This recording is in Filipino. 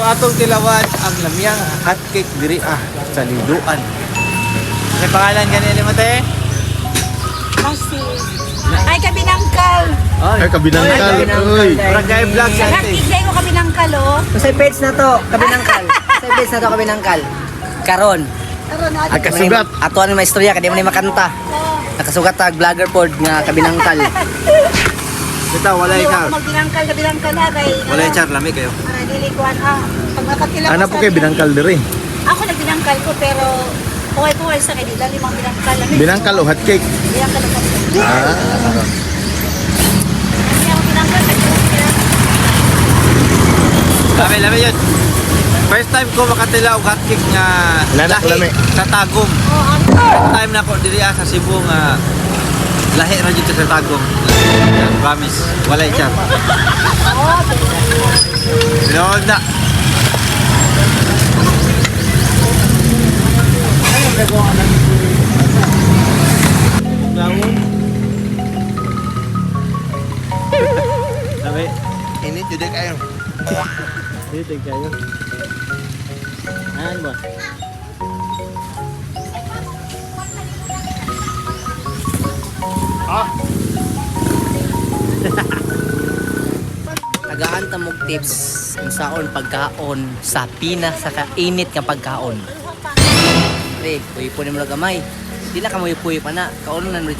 atong tilawad ang lamyang hotcake diri sa Liduan. May pangalan ganili mo te? Kasi, ay kabinangkal. Ay, kabinangkal. Uy. Barangay Vlog sa te. Nakikigay mo kabinangkal, oh. Sa page na to, kabinangkal. Sa page na to, kabinangkal. Karon. Ay, kasugat. Ato ang maistorya, kadi mo na makanta. Nakasugat tag vlogger pod nga kabinangkal. Kita walay char. Kabinangkal na kay. Walay char lami kayo. Para dili ko pag makakilala Ano po kayo binangkal diri? Ako nagbinangkal ko pero buhay-buhay sa kanila limang binangkal. Binangkal o hotcake? Binangkal ako. Ah. Hindi ako binangkal. Lami yun. First time ko makatilaw hotcake nga Lanak, lami. sa Tagum. First time na ko diri sa Cebu nga lahi ra dito sa Tagum. Promise, walay char. Lord na. Bangun. Sabi, Ini jadi kayo. dito kayo. Ano ba? Tagaan ta mog tips kung saon pagkaon sa pina sa kainit nga pagkaon. Pre, puy mo lang gamay. Di na ka mo puy pa na. Kauno na rin